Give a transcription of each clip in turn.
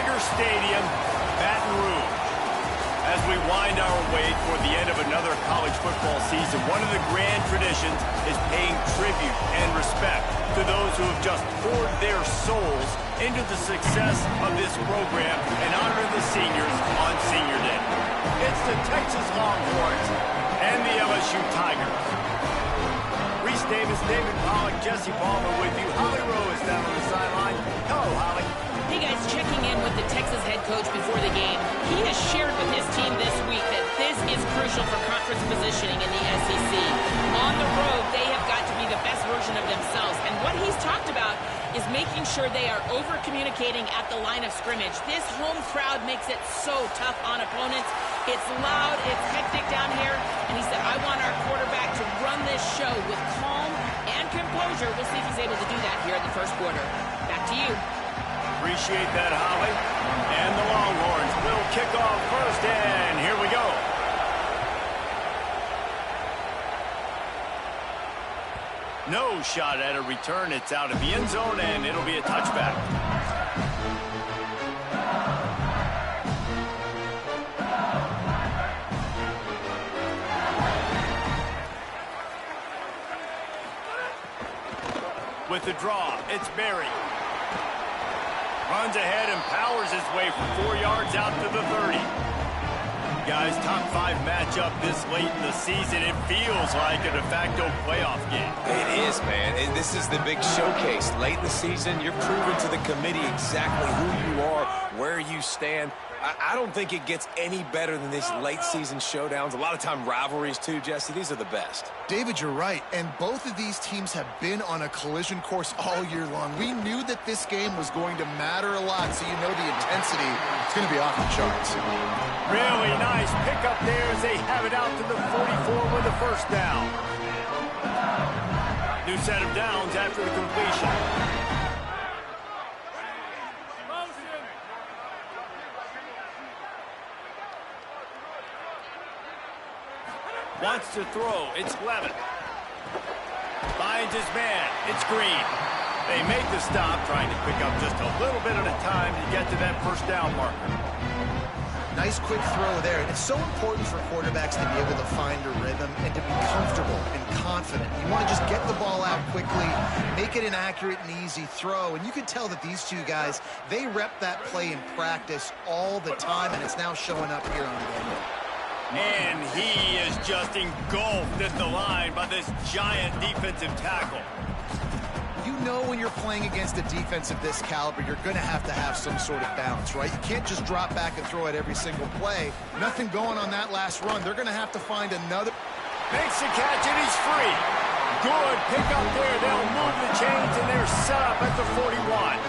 Tiger Stadium, Baton Rouge. As we wind our way toward the end of another college football season, one of the grand traditions is paying tribute and respect to those who have just poured their souls into the success of this program and honor the seniors on Senior Day. It's the Texas Longhorns and the LSU Tigers. Reese Davis, David Pollack, Jesse Ballmer with you. Holly Rowe is down on the sideline. Hello, Holly. Hey guys, checking in with the Texas head coach before the game. He has shared with his team this week that this is crucial for conference positioning in the SEC. On the road, they have got to be the best version of themselves. And what he's talked about is making sure they are over-communicating at the line of scrimmage. This home crowd makes it so tough on opponents. It's loud, it's hectic down here. And he said, I want our quarterback to run this show with calm and composure. We'll see if he's able to do that here in the first quarter. Back to you. Appreciate that, Holly. And the Longhorns will kick off first, and here we go. No shot at a return. It's out of the end zone, and it'll be a touchback. With the draw, it's Berry. Runs ahead and powers his way for 4 yards out to the 30. Guys, top 5 matchup this late in the season. It feels like a de facto playoff game. It is, man. And this is the big showcase. Late in the season, you're proving to the committee exactly who you are, where you stand. I don't think it gets any better than these late-season showdowns. A lot of time rivalries, too, Jesse. These are the best. David, you're right. And both of these teams have been on a collision course all year long. We knew that this game was going to matter a lot, so you know the intensity is going to be off the charts. Really nice pickup there as they have it out to the 44 with a first down. New set of downs after the completion. Wants to throw. It's Levin. Finds his man. It's Green. They make the stop, trying to pick up just a little bit at a time to get to that first down marker. Nice quick throw there. And it's so important for quarterbacks to be able to find a rhythm and to be comfortable and confident. You want to just get the ball out quickly, make it an accurate and easy throw. And you can tell that these two guys, they rep that play in practice all the time, and it's now showing up here on Monday. And he is just engulfed at the line by this giant defensive tackle. You know when you're playing against a defense of this caliber, you're going to have some sort of balance, right? You can't just drop back and throw it every single play. Nothing going on that last run. They're going to have to find another. Makes the catch, and he's free. Good pick up there. They'll move the chains, and they're set up at the 41.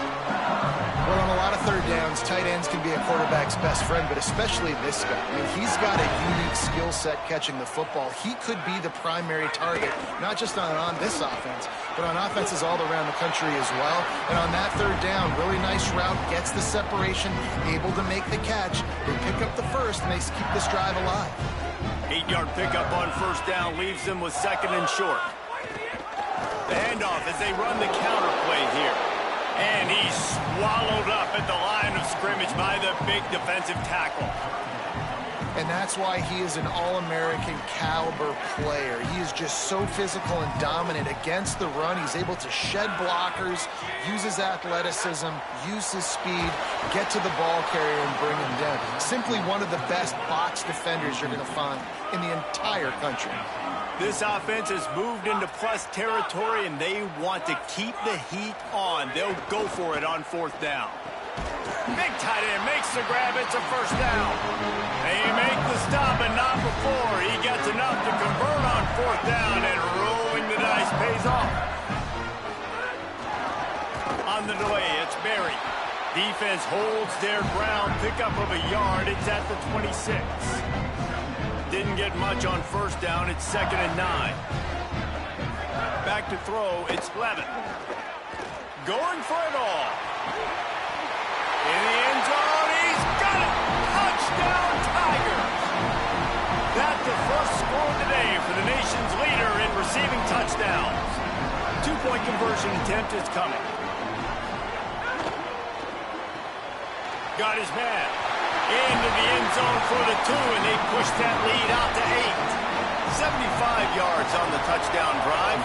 Well, on a lot of third downs, tight ends can be a quarterback's best friend, but especially this guy. I mean, he's got a unique skill set catching the football. He could be the primary target, not just on this offense, but on offenses all around the country as well. And on that third down, really nice route, gets the separation, able to make the catch. They pick up the first, and they keep this drive alive. 8-yard pickup on first down leaves them with second and short. The handoff as they run the counter play here. And he's swallowed up at the line of scrimmage by the big defensive tackle. And that's why he is an All-American caliber player. He is just so physical and dominant against the run. He's able to shed blockers, use his athleticism, use his speed, get to the ball carrier and bring him down. Simply one of the best box defenders you're going to find in the entire country. This offense has moved into plus territory, and they want to keep the heat on. They'll go for it on fourth down. Big tight end makes the grab. It's a first down. They make the stop, but not before. He gets enough to convert on fourth down, and rolling the dice pays off. On the delay, it's Berry. Defense holds their ground. Pickup of a yard. It's at the 26. Didn't get much on first down. It's 2nd and 9. Back to throw. It's Levin. Going for it all. In the end zone. He's got it. Touchdown, Tigers. That's the first score today for the nation's leader in receiving touchdowns. 2-point conversion attempt is coming. got his man. Into the end zone for the 2, and they push that lead out to 8. 75 yards on the touchdown drive,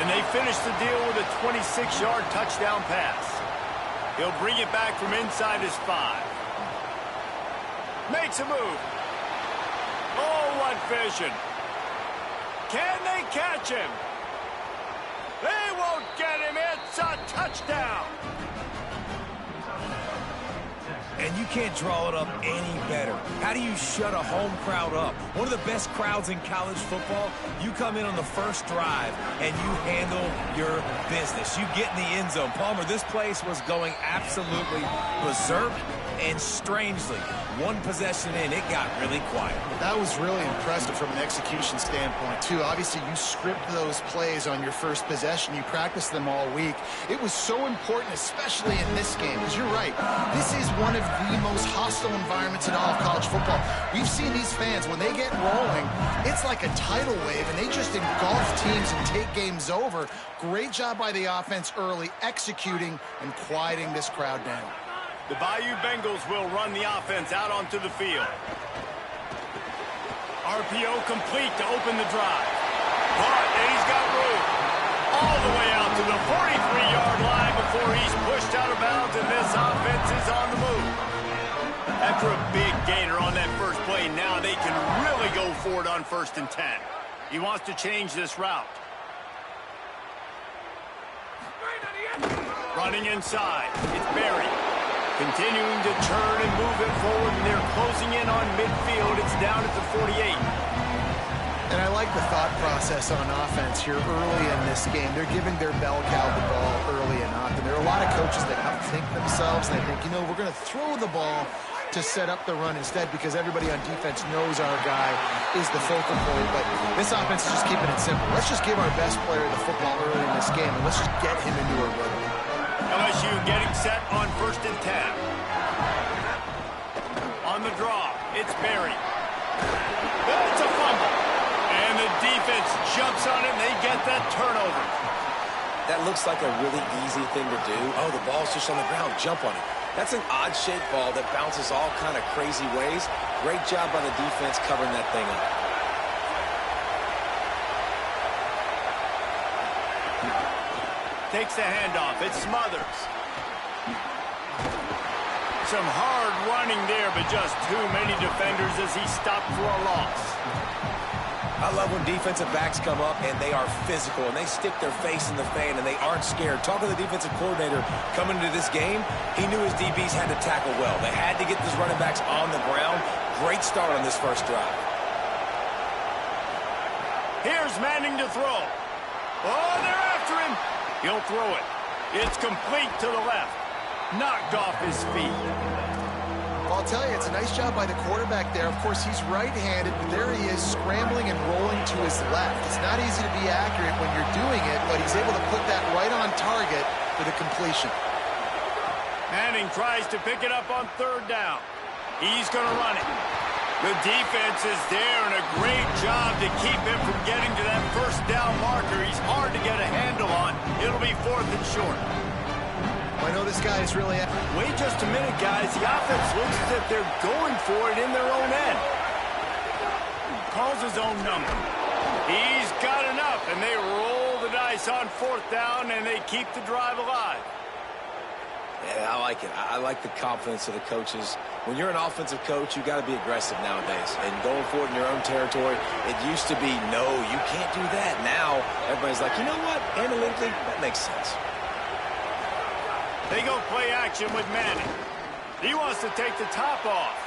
and they finish the deal with a 26-yard touchdown pass. He'll bring it back from inside his 5. Makes a move. Oh, what vision. Can they catch him? They won't get him. It's a touchdown. And you can't draw it up any better. How do you shut a home crowd up? One of the best crowds in college football. You come in on the first drive, and you handle your business. You get in the end zone. Palmer, this place was going absolutely berserk, and strangely, one possession in, it got really quiet. That was really impressive from an execution standpoint, too. Obviously, you script those plays on your first possession. You practice them all week. It was so important, especially in this game, because you're right. This is one of the most hostile environments in all of college football. We've seen these fans, when they get rolling, it's like a tidal wave, and they just engulf teams and take games over. Great job by the offense early, executing and quieting this crowd down. The Bayou Bengals will run the offense out onto the field. RPO complete to open the drive. Caught, and he's got room. All the way out to the 43-yard line before he's pushed out of bounds, and this offense is on the move. After a big gainer on that first play, now they can really go for it on 1st and 10. He wants to change this route. Running inside. It's Berry. Continuing to turn and move it forward, and they're closing in on midfield. It's down at the 48. And I like the thought process on offense here early in this game. They're giving their bell cow the ball early and often. There are a lot of coaches that outthink themselves, and they think, you know, we're going to throw the ball to set up the run instead because everybody on defense knows our guy is the focal point. But this offense is just keeping it simple. Let's just give our best player the football early in this game, and let's just get him into a rhythm. LSU getting set on 1st and 10. On the draw, it's Berry. It's a fumble. And the defense jumps on it, and they get that turnover. That looks like a really easy thing to do. Oh, the ball's just on the ground. Jump on it. That's an odd-shaped ball that bounces all kind of crazy ways. Great job by the defense covering that thing up. Takes the handoff. It Smothers. Some hard running there, but just too many defenders as he stopped for a loss. I love when defensive backs come up and they are physical and they stick their face in the fan and they aren't scared. Talking to the defensive coordinator coming into this game, he knew his DBs had to tackle well. They had to get these running backs on the ground. Great start on this first drive. Here's Manning to throw. Oh, they're after him. He'll throw it. It's complete to the left. Knocked off his feet. Well, I'll tell you, it's a nice job by the quarterback there. Of course, he's right-handed, but there he is scrambling and rolling to his left. It's not easy to be accurate when you're doing it, but he's able to put that right on target for the completion. Manning tries to pick it up on 3rd down. He's going to run it. The defense is there, and a great job to keep him from getting to that 1st down marker. He's hard to get a handle on. It'll be 4th and short. I know this guy is really... Wait just a minute, guys. The offense looks as if they're going for it in their own end. Calls his own number. He's got enough, and they roll the dice on 4th down, and they keep the drive alive. Yeah, I like it. I like the confidence of the coaches. When you're an offensive coach, you got to be aggressive nowadays. And going for it in your own territory, it used to be, no, you can't do that. Now, everybody's like, you know what? Analytically, that makes sense. They go play action with Manning. He wants to take the top off.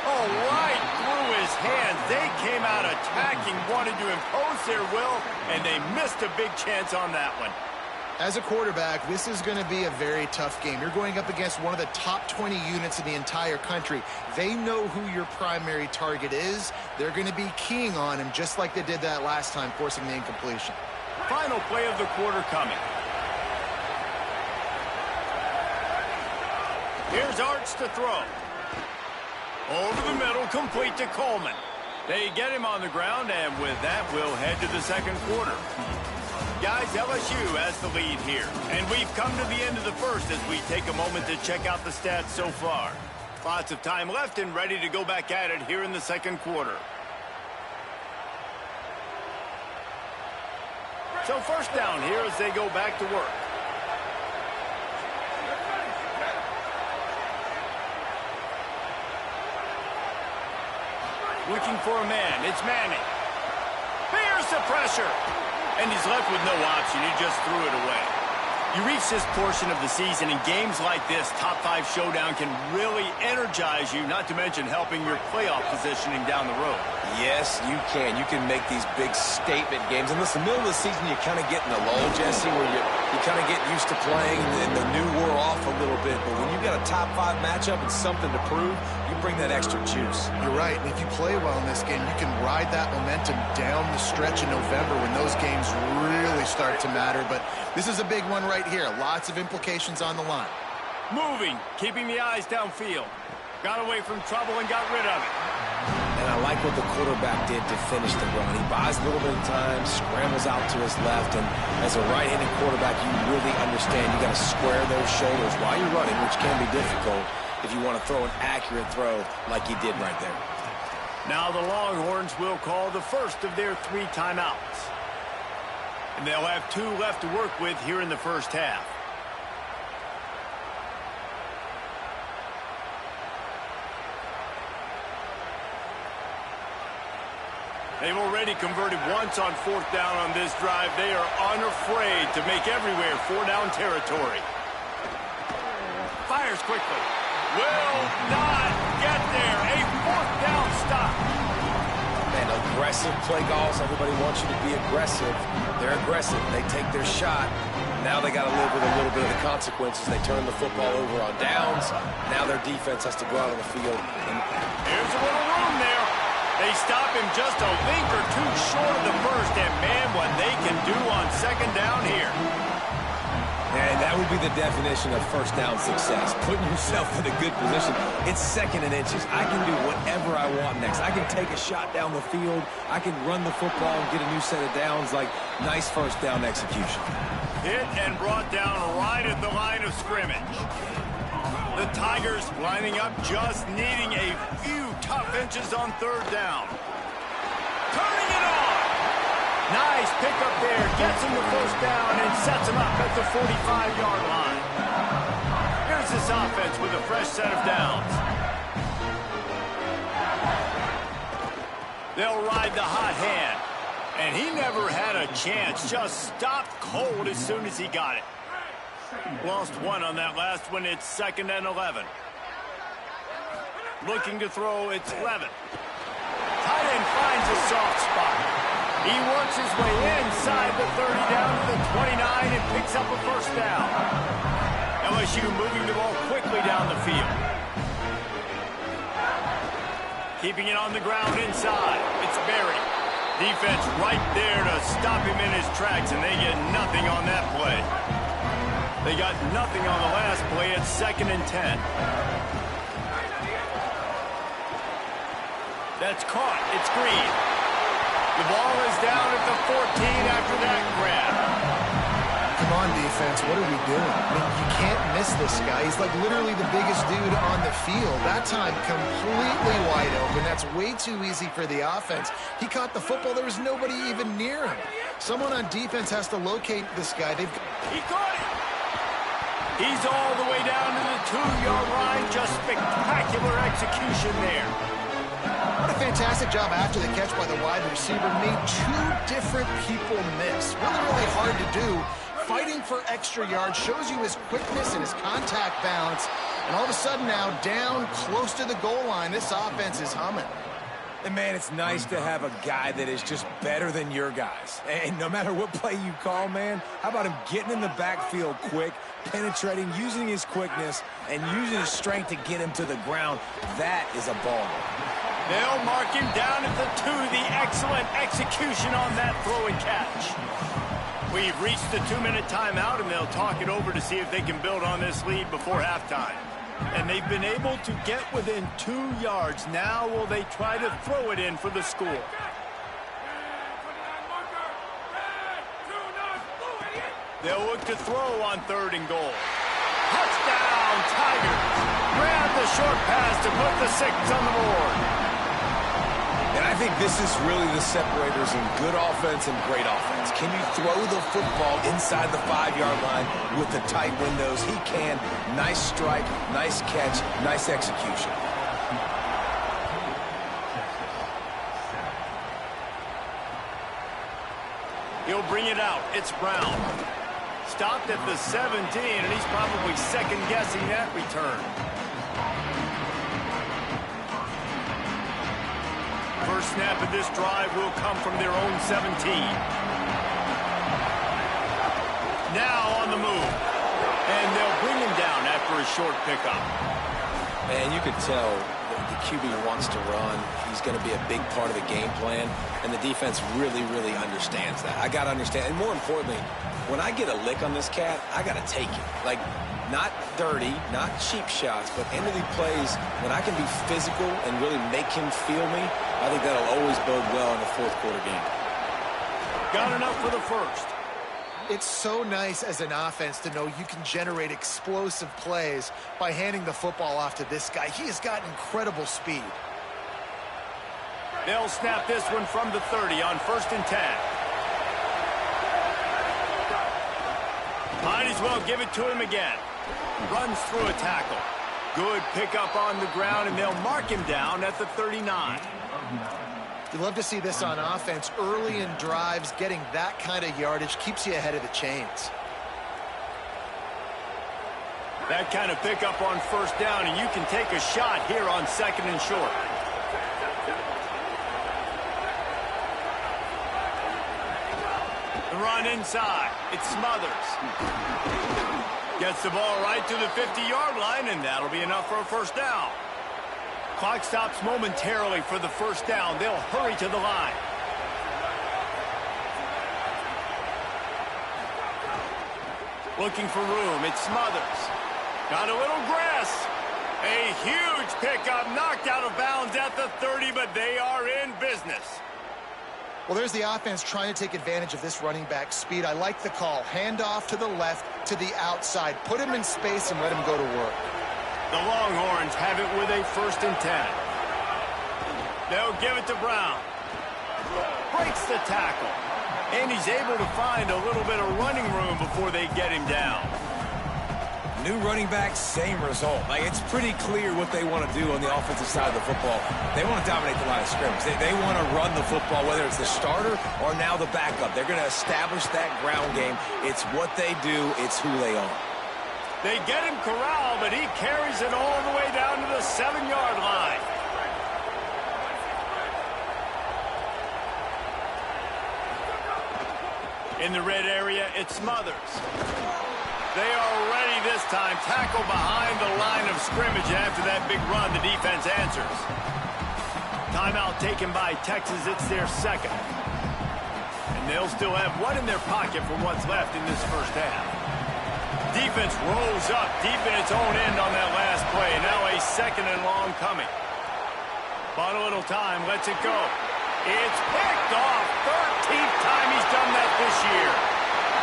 Oh, right through his hands. They came out attacking, wanted to impose their will, and they missed a big chance on that one. As a quarterback, this is going to be a very tough game. You're going up against one of the top 20 units in the entire country. They know who your primary target is. They're going to be keying on him just like they did that last time, forcing the incompletion. Final play of the quarter coming. Here's Arts to throw. Over the middle, complete to Coleman. They get him on the ground, and with that, we'll head to the 2nd quarter. Guys, LSU has the lead here. And we've come to the end of the first as we take a moment to check out the stats so far. Lots of time left and ready to go back at it here in the second quarter. So first down here as they go back to work. Looking for a man. It's Manning. Here's the pressure. And he's left with no option. He just threw it away. You reach this portion of the season, and games like this, top 5 showdown, can really energize you, not to mention helping your playoff positioning down the road. Yes, you can. You can make these big statement games. And listen, middle of the season, you kind of get in a lull, Jesse, where you kind of get used to playing, and the new wore off a little bit. But when you got a top 5 matchup and something to prove, you bring that extra juice. You're right. And if you play well in this game, you can ride that momentum down the stretch in November when those games really start to matter. But this is a big one right here. Lots of implications on the line. Moving, keeping the eyes downfield. Got away from trouble and got rid of it. And I like what the quarterback did to finish the run. He buys a little bit of time, scrambles out to his left, and as a right-handed quarterback, you really understand you got to square those shoulders while you're running, which can be difficult if you want to throw an accurate throw like he did right there. Now the Longhorns will call the first of their 3 timeouts. And they'll have 2 left to work with here in the first half. They've already converted once on 4th down on this drive. They are unafraid to make everywhere 4-down territory. Fires quickly. Will not get there. A 4th down stop. And aggressive play calls. Everybody wants you to be aggressive. They're aggressive. They take their shot. Now they got to live with a little bit of the consequences. They turn the football over on downs. Now their defense has to go out on the field. Here's a little room there. They stop him just a link or 2 short of the first. And, man, what they can do on 2nd down here. And that would be the definition of first down success. Putting yourself in a good position. It's 2nd and inches. I can do whatever I want next. I can take a shot down the field. I can run the football and get a new set of downs. Like, nice first down execution. Hit and brought down right at the line of scrimmage. The Tigers lining up, just needing a few tough inches on 3rd down. Turning it on. Nice pickup there. Gets him the first down and sets him up at the 45-yard line. Here's this offense with a fresh set of downs. They'll ride the hot hand. And he never had a chance. Just stopped cold as soon as he got it. Lost 1 on that last one. It's 2nd and 11. Looking to throw, it's Levin. Tight end finds a soft spot. He works his way inside the 30 down to the 29 and picks up a first down. LSU moving the ball quickly down the field. Keeping it on the ground inside. It's Berry. Defense right there to stop him in his tracks, and they get nothing on that play. They got nothing on the last play. It's 2nd and 10. That's caught. It's Green. The ball is down at the 14 after that grab. Come on, defense. What are we doing? I mean, you can't miss this guy. He's like literally the biggest dude on the field. That time, completely wide open. That's way too easy for the offense. He caught the football. There was nobody even near him. Someone on defense has to locate this guy. He caught it. He's all the way down to the 2-yard line. Just spectacular execution there. What a fantastic job after the catch by the wide receiver. Made 2 different people miss. Really, really hard to do. Fighting for extra yards shows you his quickness and his contact balance. And all of a sudden now, down close to the goal line, this offense is humming. And, man, it's nice to have a guy that is just better than your guys. And no matter what play you call, man, how about him getting in the backfield quick, penetrating, using his quickness, and using his strength to get him to the ground? That is a ball. They'll mark him down at the 2. The excellent execution on that throw and catch. We've reached the 2-minute timeout, and they'll talk it over to see if they can build on this lead before halftime. And they've been able to get within 2 yards. Now will they try to throw it in for the score? They'll look to throw on 3rd and goal. Touchdown, Tigers. Grab the short pass to put the 6 on the board. And I think this is really the separators in good offense and great offense. Can you throw the football inside the 5-yard line with the tight windows? He can. Nice strike, nice catch, nice execution. He'll bring it out. It's Brown. Stopped at the 17, and he's probably second-guessing that return. First snap of this drive will come from their own 17. Now on the move. And they'll bring him down after a short pickup. And you could tell the QB wants to run. He's going to be a big part of the game plan, and the defense really, really understands that. I got to understand, and more importantly, when I get a lick on this cat, I got to take it. Like, not dirty, not cheap shots, but end of the plays, when I can be physical and really make him feel me, I think that'll always bode well in the 4th quarter game. Got enough for the first. It's so nice as an offense to know you can generate explosive plays by handing the football off to this guy. He has got incredible speed. They'll snap this one from the 30 on 1st and 10. Might as well give it to him again. Runs through a tackle. Good pickup on the ground, and they'll mark him down at the 39. You love to see this on offense. Early in drives, getting that kind of yardage keeps you ahead of the chains. That kind of pickup on 1st down, and you can take a shot here on 2nd and short. The run inside. It Smothers. Gets the ball right to the 50-yard line, and that'll be enough for a 1st down. Clock stops momentarily for the 1st down. They'll hurry to the line. Looking for room. It's Smothers. Got a little grass. A huge pickup, knocked out of bounds at the 30, but they are in business. Well, there's the offense trying to take advantage of this running back speed. I like the call. Hand off to the left, to the outside. Put him in space and let him go to work. The Longhorns have it with a 1st and 10. They'll give it to Brown. Breaks the tackle. And he's able to find a little bit of running room before they get him down. New running back, same result. Like, it's pretty clear what they want to do on the offensive side of the football. They want to dominate the line of scrimmage. They want to run the football, whether it's the starter or now the backup. They're going to establish that ground game. It's what they do. It's who they are. They get him corralled, but he carries it all the way down to the 7-yard line. In the red area, it's Smothers. They are ready this time. Tackle behind the line of scrimmage. After that big run, the defense answers. Timeout taken by Texas. It's their 2nd. And they'll still have one in their pocket for what's left in this 1st half. Defense rolls up deep in its own end on that last play. Now a 2nd and long coming. Bought a little time. Lets it go. It's picked off. 13th time he's done that this year.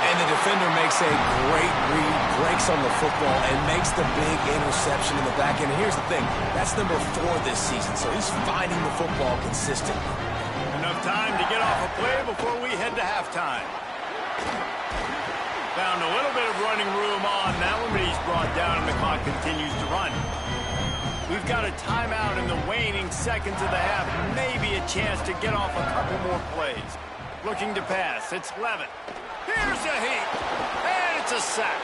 And the defender makes a great read, breaks on the football, and makes the big interception in the back end. And here's the thing. That's number 4 this season, so he's finding the football consistently. Enough time to get off a play before we head to halftime. Found a little bit of running room on that one, but he's brought down, and the clock continues to run. We've got a timeout in the waning seconds of the half. Maybe a chance to get off a couple more plays. Looking to pass. It's Levitt. Here's a heat. And it's a sack.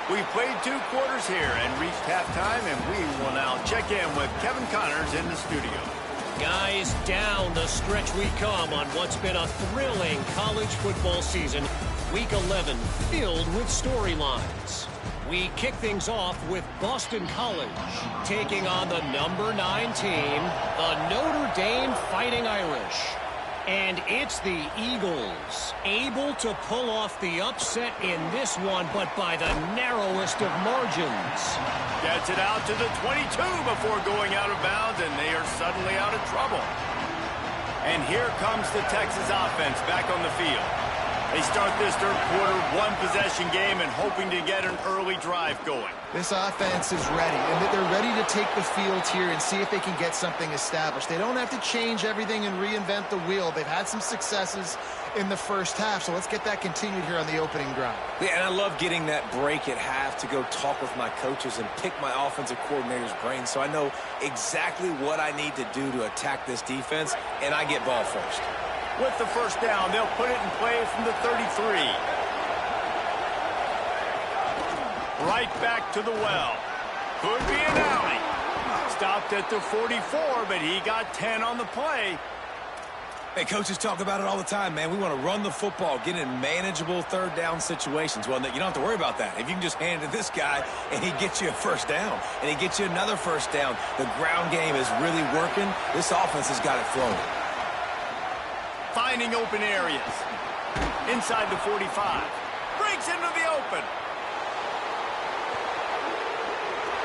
We've played 2 quarters here and reached halftime, and we will now check in with Kevin Connors in the studio. Guys, down the stretch we come on what's been a thrilling college football season. Week 11 filled with storylines. We kick things off with Boston College taking on the number 9 team, the Notre Dame Fighting Irish. And it's the Eagles, able to pull off the upset in this one, but by the narrowest of margins. Gets it out to the 22 before going out of bounds, and they are suddenly out of trouble. And here comes the Texas offense back on the field. They start this third quarter one-possession game and hoping to get an early drive going. This offense is ready, and they're ready to take the field here and see if they can get something established. They don't have to change everything and reinvent the wheel. They've had some successes in the first half, so let's get that continued here on the opening drive. Yeah, and I love getting that break at half to go talk with my coaches and pick my offensive coordinator's brain so I know exactly what I need to do to attack this defense, and I get ball first. With the first down, they'll put it in play from the 33. Right back to the well. Could be an alley. Stopped at the 44, but he got 10 on the play. Hey, coaches talk about it all the time, man. We want to run the football, get in manageable third down situations. Well, you don't have to worry about that. If you can just hand it to this guy and he gets you a first down and he gets you another first down, the ground game is really working. This offense has got it flowing. Finding open areas. Inside the 45. Breaks into the open.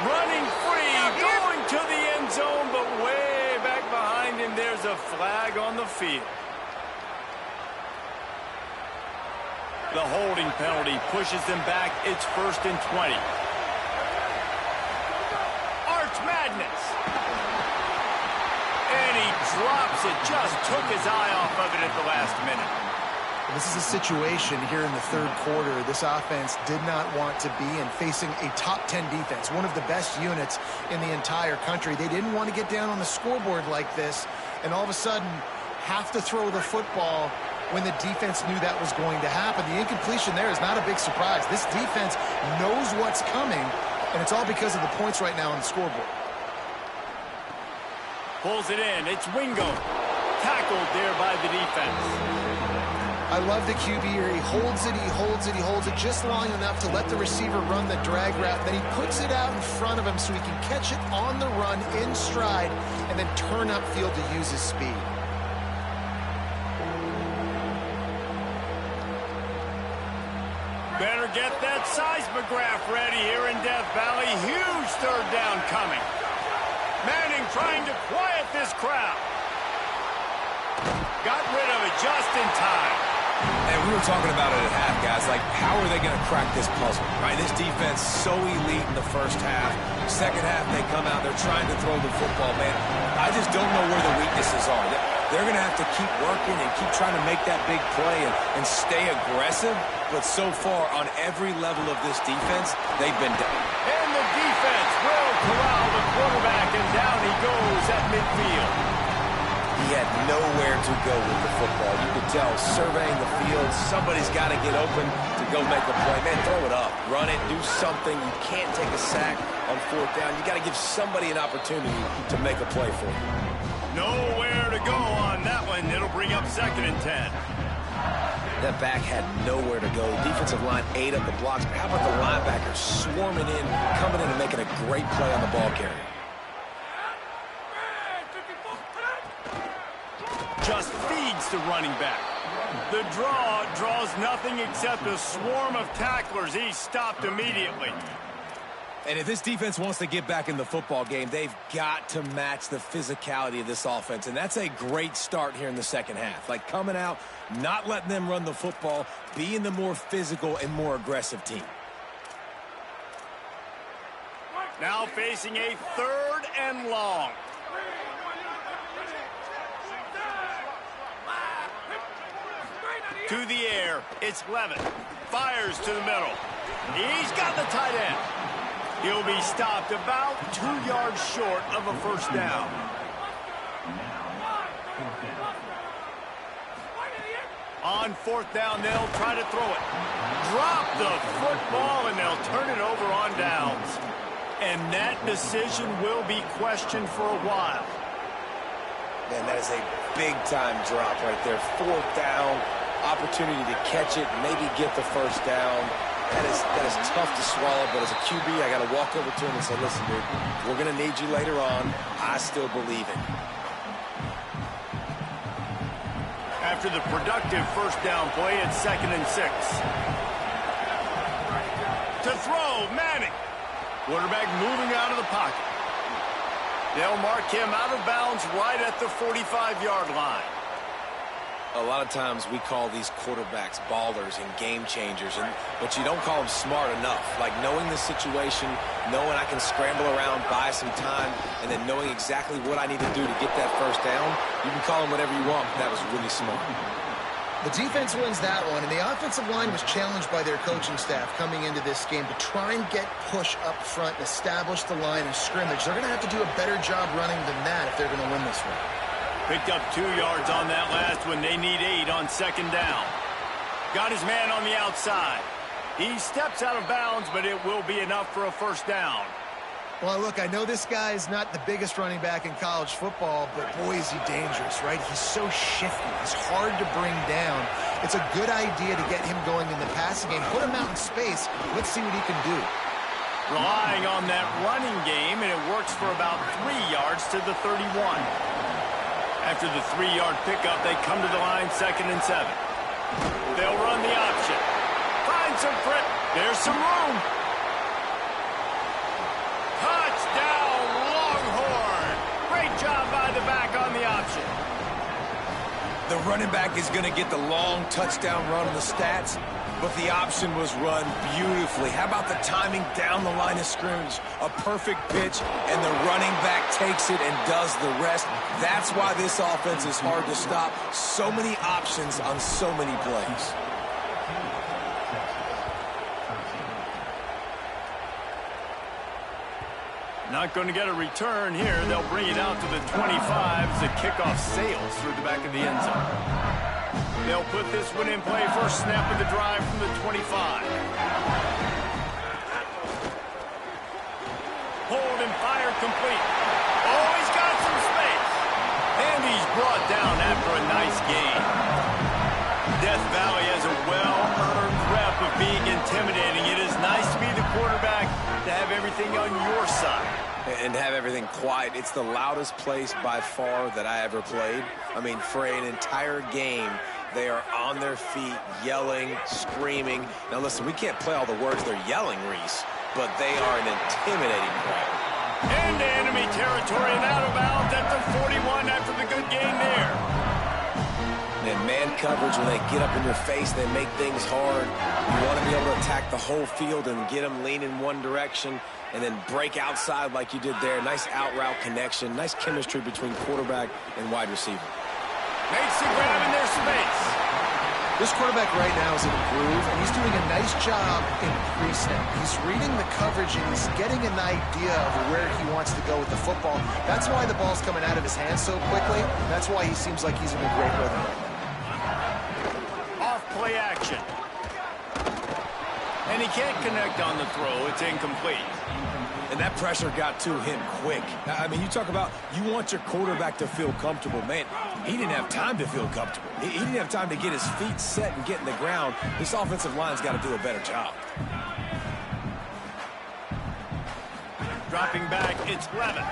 Running free, going to the end zone, but way back behind him, there's a flag on the field. The holding penalty pushes them back. It's 1st and 20. Arch Madness. And he drops it, just took his eye off of it at the last minute. This is a situation here in the third quarter this offense did not want to be in, facing a top 10 defense, one of the best units in the entire country. They didn't want to get down on the scoreboard like this and all of a sudden have to throw the football when the defense knew that was going to happen. The incompletion there is not a big surprise. This defense knows what's coming, and it's all because of the points right now on the scoreboard. Pulls it in. It's Wingo. Tackled there by the defense. I love the QB here. He holds it, he holds it, he holds it just long enough to let the receiver run the drag route. Then he puts it out in front of him so he can catch it on the run in stride and then turn upfield to use his speed. Better get that seismograph ready here in Death Valley. Huge third down coming. Manning trying to quiet this crowd. Got rid of it just in time. And we were talking about it at half, guys. Like, how are they going to crack this puzzle, right? This defense so elite in the first half. Second half, they come out, they're trying to throw the football, man. I just don't know where the weaknesses are. They're going to have to keep working and keep trying to make that big play and stay aggressive. But so far, on every level of this defense, they've been down. And the defense will corral the quarterback, and down he goes at midfield. He had nowhere to go with the football. You could tell, surveying the field, somebody's got to get open to go make a play. Man, throw it up. Run it. Do something. You can't take a sack on fourth down. You got to give somebody an opportunity to make a play for you. Nowhere to go on that one. It'll bring up 2nd and 10. That back had nowhere to go. The defensive line ate up the blocks. But how about the linebackers swarming in, coming in and making a great play on the ball carrier? Just feeds the running back. The draw draws nothing except a swarm of tacklers. He's stopped immediately. And if this defense wants to get back in the football game, they've got to match the physicality of this offense. And that's a great start here in the second half. Like, coming out, not letting them run the football, being the more physical and more aggressive team. Now facing a 3rd and long. To the air, it's Levitt. Fires to the middle. He's got the tight end. He'll be stopped about 2 yards short of a first down. On 4th down, they'll try to throw it. Drop the football, and they'll turn it over on downs. And that decision will be questioned for a while. Man, that is a big-time drop right there. 4th down. Opportunity to catch it, maybe get the first down. That is tough to swallow, but as a QB, I got to walk over to him and say, listen, dude, we're going to need you later on. I still believe it. After the productive first down play, it's 2nd and 6. To throw, Manning. Quarterback moving out of the pocket. They'll mark him out of bounds right at the 45-yard line. A lot of times we call these quarterbacks ballers and game changers, but you don't call them smart enough. Like knowing the situation, knowing I can scramble around, buy some time, and then knowing exactly what I need to do to get that first down. You can call them whatever you want, but that was really smart. The defense wins that one, and the offensive line was challenged by their coaching staff coming into this game to try and get push up front and establish the line of scrimmage. They're going to have to do a better job running than that if they're going to win this one. Picked up 2 yards on that last one. They need 8 on second down. Got his man on the outside. He steps out of bounds, but it will be enough for a first down. Well, look, I know this guy is not the biggest running back in college football, but boy, is he dangerous, right? He's so shifty. He's hard to bring down. It's a good idea to get him going in the passing game. Put him out in space. Let's see what he can do. Relying on that running game, and it works for about 3 yards to the 31. After the 3-yard pickup, they come to the line, 2nd and 7. They'll run the option. Find some grip. There's some room. Touchdown, Longhorn. Great job by the back on the option. The running back is going to get the long touchdown run on the stats, but the option was run beautifully. How about the timing down the line of scrimmage? A perfect pitch, and the running back takes it and does the rest. That's why this offense is hard to stop. So many options on so many plays. Not going to get a return here. They'll bring it out to the 25 as the kickoff sails through the back of the end zone. They'll put this one in play. First snap of the drive from the 25. Hold and fire complete. Oh, he's got some space. And he's brought down after a nice gain. Death Valley has a well-earned rep of being intimidating. It is nice to be the quarterback, to have everything on your side. And have everything quiet. It's the loudest place by far that I ever played. I mean, for an entire game, they are on their feet, yelling, screaming. Now, listen, we can't play all the words they're yelling, Reese, but they are an intimidating crowd. Into enemy territory and out of bounds at the 41 after the good gain there. And man coverage, when they get up in your face, they make things hard. You want to be able to attack the whole field and get them lean in one direction and then break outside like you did there. Nice out-route connection, nice chemistry between quarterback and wide receiver. Makes the grab in their space. This quarterback right now is in a groove, and he's doing a nice job in pre-snap. He's reading the coverage, and he's getting an idea of where he wants to go with the football. That's why the ball's coming out of his hands so quickly. That's why he seems like he's in a great rhythm. Off play action. And he can't connect on the throw. It's incomplete. And that pressure got to him quick. I mean, you talk about you want your quarterback to feel comfortable. Man, he didn't have time to feel comfortable. He didn't have time to get his feet set and get in the ground. This offensive line's got to do a better job. Dropping back, it's Levin.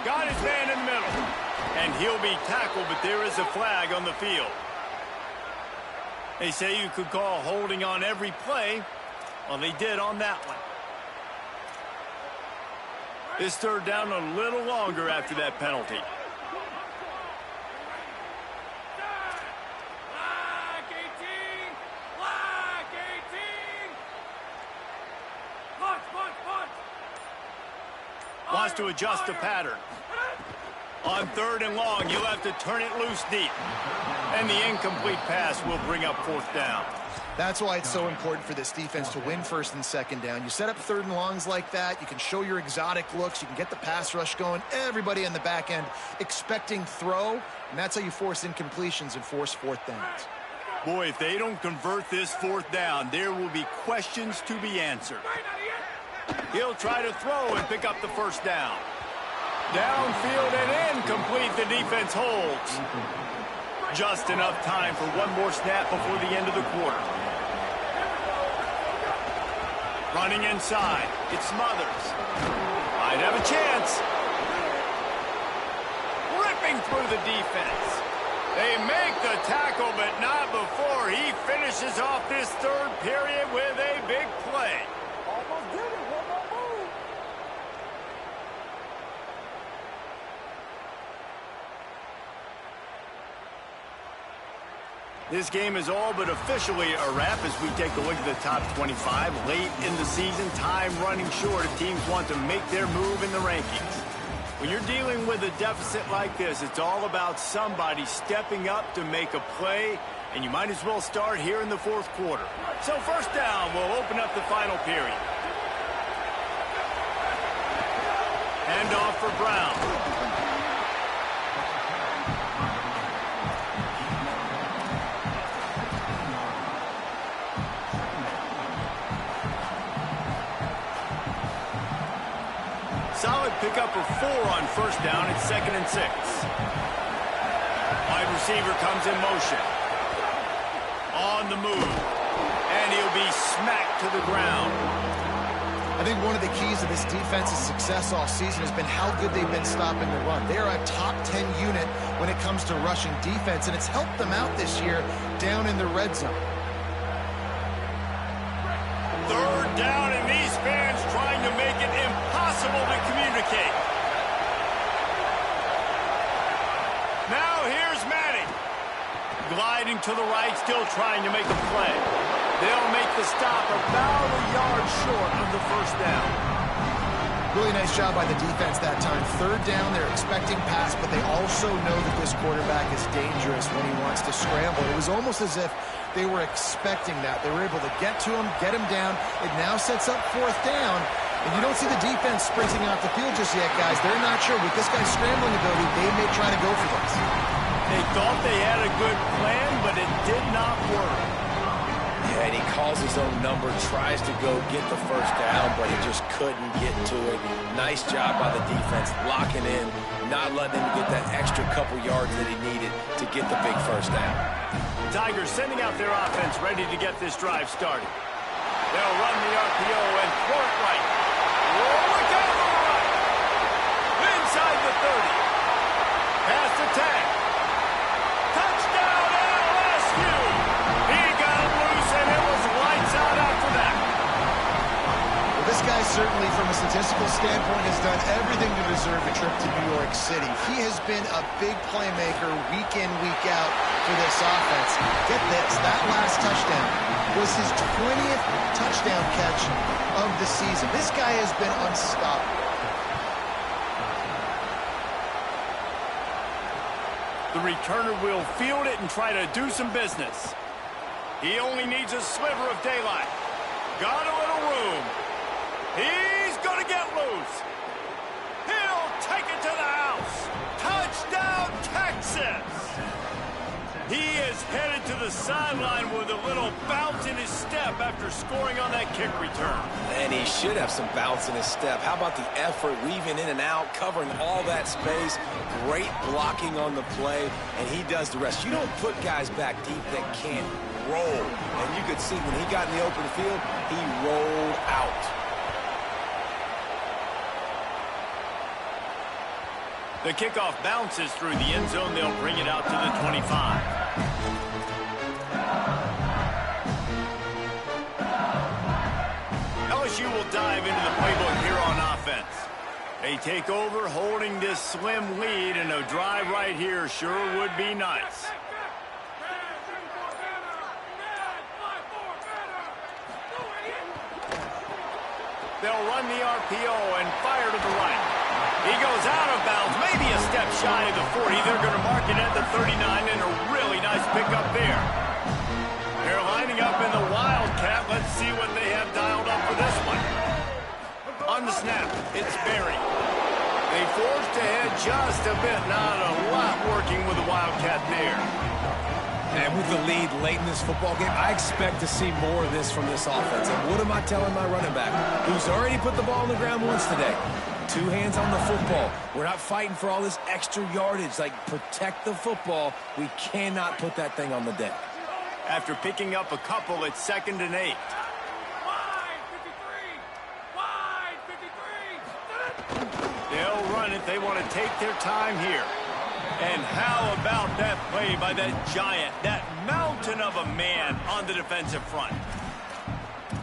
Got his man in the middle. And he'll be tackled, but there is a flag on the field. They say you could call holding on every play. Well, they did on that one. This third down a little longer after that penalty. Wants to adjust the pattern. On 3rd and long, you'll have to turn it loose deep. And the incomplete pass will bring up 4th down. That's why it's so important for this defense to win 1st and 2nd down. You set up 3rd and longs like that. You can show your exotic looks. You can get the pass rush going. Everybody in the back end expecting throw. And that's how you force incompletions and force 4th downs. Boy, if they don't convert this 4th down, there will be questions to be answered. He'll try to throw and pick up the 1st down. Downfield and incomplete. The defense holds. Just enough time for one more snap before the end of the quarter. Running inside. It's Smothers. Might have a chance. Ripping through the defense. They make the tackle, but not before he finishes off this 3rd period with a big play. Almost did it. One more move. This game is all but officially a wrap as we take a look at the top 25. Late in the season, time running short if teams want to make their move in the rankings. When you're dealing with a deficit like this, it's all about somebody stepping up to make a play, and you might as well start here in the fourth quarter. So first down, we'll open up the final period. Hand off for Brown. Solid pickup of 4 on first down at 2nd and 6. Wide receiver comes in motion. On the move. And he'll be smacked to the ground. I think one of the keys to this defense's success all season has been how good they've been stopping the run. They are a top 10 unit when it comes to rushing defense, and it's helped them out this year down in the red zone. Third down, and these fans trying to make it impossible to communicate. Now here's Manning. Gliding to the right, still trying to make a play. They'll make the stop about a yard short of the first down. Really nice job by the defense that time. Third down, they're expecting pass, but they also know that this quarterback is dangerous when he wants to scramble. It was almost as if they were expecting that. They were able to get to him, get him down. It now sets up fourth down. And you don't see the defense sprinting off the field just yet, guys. They're not sure. With this guy's scrambling ability, they may try to go for this. They thought they had a good plan, but it did not work. Yeah, and he calls his own number, tries to go get the first down, but he just couldn't get to it. Nice job by the defense, locking in, not letting him get that extra couple yards that he needed to get the big first down. Tigers sending out their offense ready to get this drive started. They'll run the RPO and throw it right. Look out to the right. Inside the 30. Pass the tag. Touchdown, LSU. He got loose, and it was lights out after that. Well, this guy certainly, from a statistical standpoint, has done everything to deserve a trip to New York City. He has been a big playmaker week in, week out for this offense. Get this, that last touchdown was his 20th touchdown catch of the season. This guy has been unstoppable. The returner will field it and try to do some business. He only needs a sliver of daylight. Got a little room. He's going to get loose. He'll take it to the house. Touchdown, Texas! He is headed to the sideline with a little bounce in his step after scoring on that kick return. And he should have some bounce in his step. How about the effort, weaving in and out, covering all that space. Great blocking on the play, and he does the rest. You don't put guys back deep that can't roll. And you could see when he got in the open field, he rolled out. The kickoff bounces through the end zone. They'll bring it out to the 25. LSU will dive into the playbook here on offense. They take over holding this slim lead, and a drive right here sure would be nice. They'll run the RPO and fire to the right. He goes out of bounds, maybe a step shy of the 40. They're going to mark it at the 39, and a really nice pickup there. They're lining up in the Wildcat. Let's see what they have dialed up for this one. On the snap, it's Berry. They forced ahead just a bit. Not a lot working with the Wildcat there. And with the lead late in this football game, I expect to see more of this from this offense. And what am I telling my running back, who's already put the ball on the ground once today? 2 hands on the football. We're not fighting for all this extra yardage. Like, protect the football. We cannot put that thing on the deck. After picking up a couple, it's 2nd and 8. They'll run it. They want to take their time here. And how about that play by that giant, that mountain of a man on the defensive front?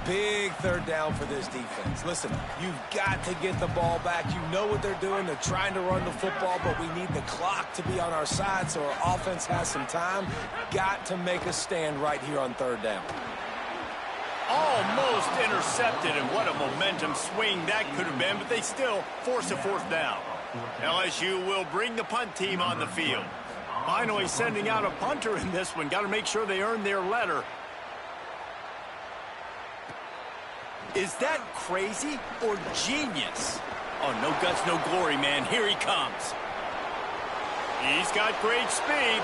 Big third down for this defense. Listen, you've got to get the ball back. You know what they're doing. They're trying to run the football, but we need the clock to be on our side so our offense has some time. Got to make a stand right here on third down. Almost intercepted, and what a momentum swing that could have been, but they still force a fourth down. LSU will bring the punt team on the field. Finally sending out a punter in this one. Got to make sure they earn their letter. Is that crazy or genius? Oh, no guts, no glory, man. Here he comes. He's got great speed.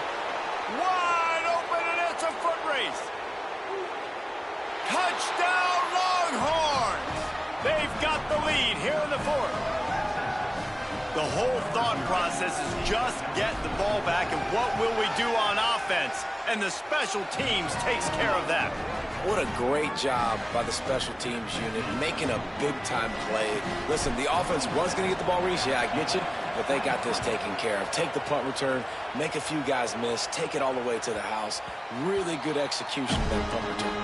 Wide open, and it's a foot race. Touchdown, Longhorns! They've got the lead here in the fourth. The whole thought process is just get the ball back, and what will we do on offense? And the special teams takes care of that. What a great job by the special teams unit, making a big-time play. Listen, the offense was going to get the ball reached. Yeah, I get you, but they got this taken care of. Take the punt return, make a few guys miss, take it all the way to the house. Really good execution of that punt return.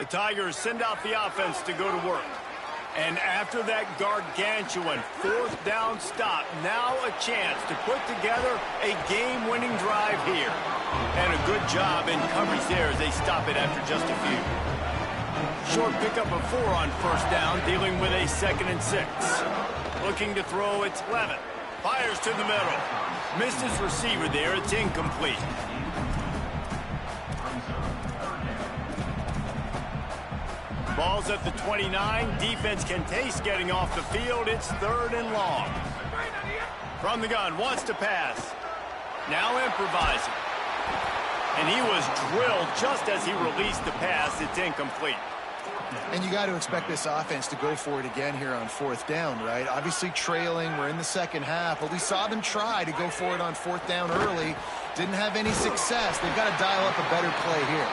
The Tigers send out the offense to go to work. And after that gargantuan fourth down stop, now a chance to put together a game-winning drive here. And a good job in coverage there as they stop it after just a few. Short pickup of 4 on first down, dealing with a 2nd and 6. Looking to throw, it's Levin. Fires to the middle. Missed his receiver there, it's incomplete. Ball's at the 29. Defense can taste getting off the field. It's 3rd and long. From the gun, wants to pass. Now improvising. And he was drilled just as he released the pass. It's incomplete. And you got to expect this offense to go for it again here on fourth down, right? Obviously trailing. We're in the second half, but we saw them try to go for it on fourth down early. Didn't have any success. They've got to dial up a better play here.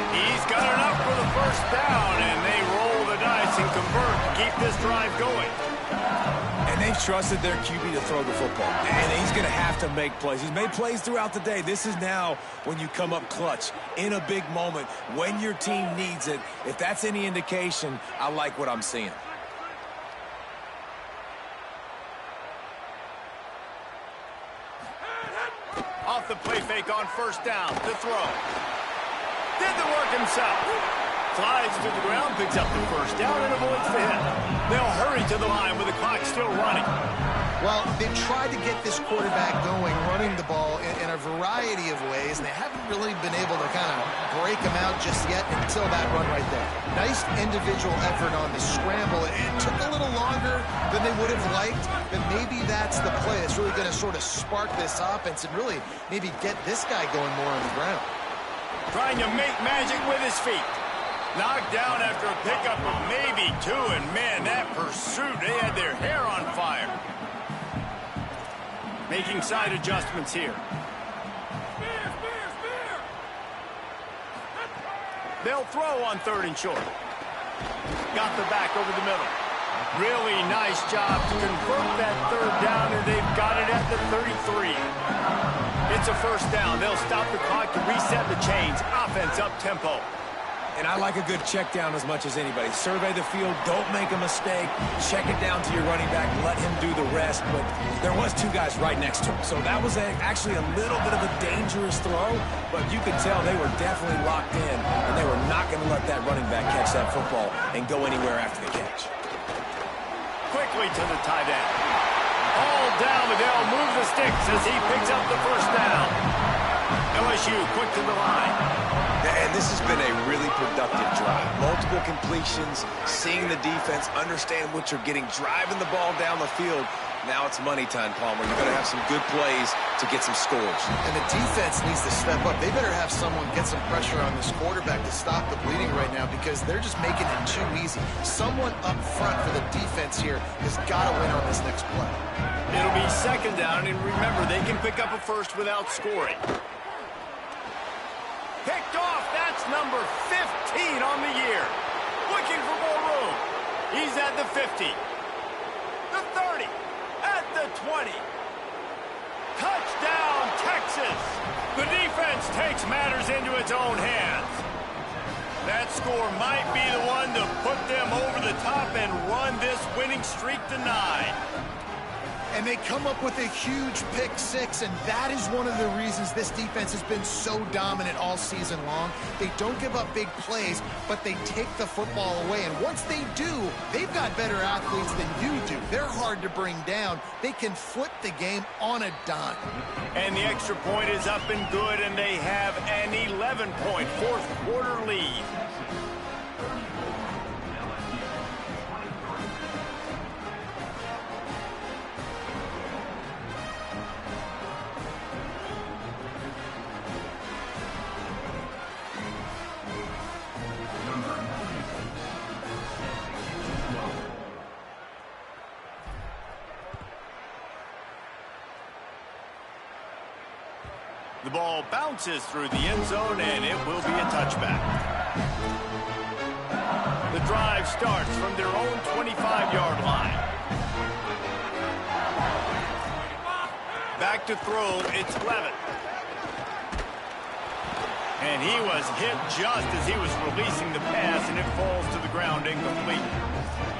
He's got enough for the first down, and they roll the dice and convert to keep this drive going. And they've trusted their QB to throw the football. And he's going to have to make plays. He's made plays throughout the day. This is now when you come up clutch in a big moment when your team needs it. If that's any indication, I like what I'm seeing. Off the play fake on first down to throw. Did the work himself. Slides to the ground, picks up the first down, and avoids the hit. They'll hurry to the line with the clock still running. Well, they've tried to get this quarterback going, running the ball in a variety of ways, and they haven't really been able to kind of break him out just yet until that run right there. Nice individual effort on the scramble. It took a little longer than they would have liked, but maybe that's the play that's really going to sort of spark this offense and really maybe get this guy going more on the ground. Trying to make magic with his feet. Knocked down after a pickup of maybe 2, and man, that pursuit, they had their hair on fire. Making side adjustments here. They'll throw on 3rd and short. Got the back over the middle. Really nice job to convert that 3rd down, and they've got it at the 33. It's a first down. They'll stop the clock to reset the chains. Offense up tempo. And I like a good check down as much as anybody. Survey the field, don't make a mistake, check it down to your running back, let him do the rest. But there was 2 guys right next to him. So that was actually a little bit of a dangerous throw, but you could tell they were definitely locked in, and they were not going to let that running back catch that football and go anywhere after the catch. Quickly to the tight end. All down, but they'll move the sticks as he picks up the first down. LSU quick to the line. And this has been a really productive drive. Multiple completions, seeing the defense, understand what you're getting, driving the ball down the field. Now it's money time, Palmer. You're going to have some good plays to get some scores. And the defense needs to step up. They better have someone get some pressure on this quarterback to stop the bleeding right now because they're just making it too easy. Someone up front for the defense here has got to win on this next play. It'll be 2nd down, and remember, they can pick up a first without scoring. Picked off. That's number 15 on the year. looking for more room. He's at the 50, the 30, at the 20. Touchdown, Texas! The defense takes matters into its own hands. That score might be the one to put them over the top and run this winning streak to 9. And they come up with a huge pick six, and that is one of the reasons this defense has been so dominant all season long. They don't give up big plays, but they take the football away. And once they do, they've got better athletes than you do. They're hard to bring down. They can flip the game on a dime. And the extra point is up and good, and they have an 11-point fourth-quarter lead. The ball bounces through the end zone, and it will be a touchback. The drive starts from their own 25-yard line. Back to throw, it's Levitt. And he was hit just as he was releasing the pass, and it falls to the ground incomplete.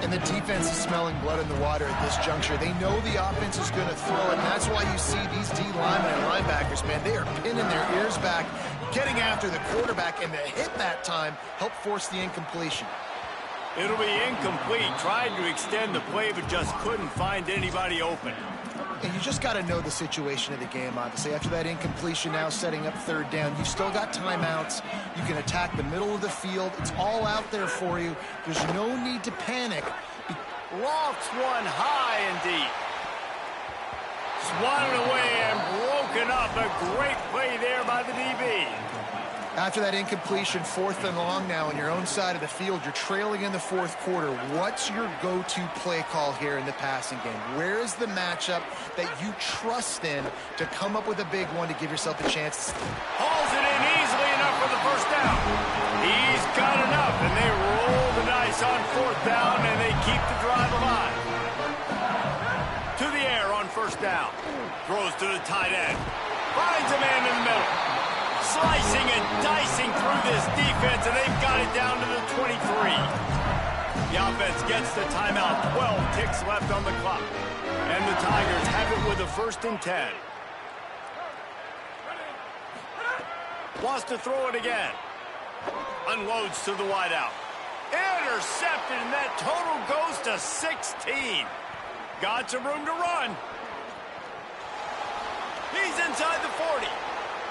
And the defense is smelling blood in the water at this juncture. They know the offense is going to throw it, and that's why you see these D linemen and linebackers, man, they are pinning their ears back, getting after the quarterback, and the hit that time helped force the incompletion. It'll be incomplete. Tried to extend the play, but just couldn't find anybody open. And you just got to know the situation of the game, obviously. After that incompletion, now setting up third down, you've still got timeouts. You can attack the middle of the field. It's all out there for you. There's no need to panic. Lofts one high and deep. Swatted away and broken up. A great play there by the DB. After that incompletion, 4th and long now on your own side of the field, you're trailing in the 4th quarter. What's your go-to play call here in the passing game? Where is the matchup that you trust in to come up with a big one to give yourself a chance? Hauls it in easily enough for the first down. He's got enough, and they roll the dice on 4th down, and they keep the drive alive. To the air on 1st down. Throws to the tight end. Finds a man in the middle. Slicing and dicing through this defense, and they've got it down to the 23. The offense gets the timeout. 12 ticks left on the clock. And the Tigers have it with a 1st and 10. Wants to throw it again. Unloads to the wideout. Intercepted, and that total goes to 16. Got some room to run. He's inside the 40.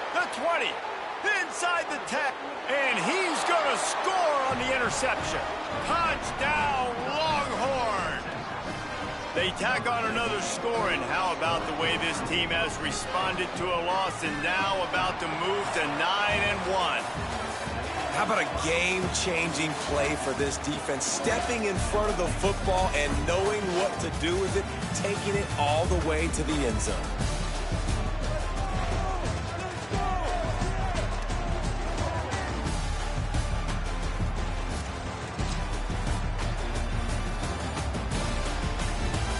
The 20, inside the 10, and he's going to score on the interception. Touchdown, Longhorn! They tack on another score, and how about the way this team has responded to a loss and now about to move to 9-1. How about a game-changing play for this defense, stepping in front of the football and knowing what to do with it, taking it all the way to the end zone.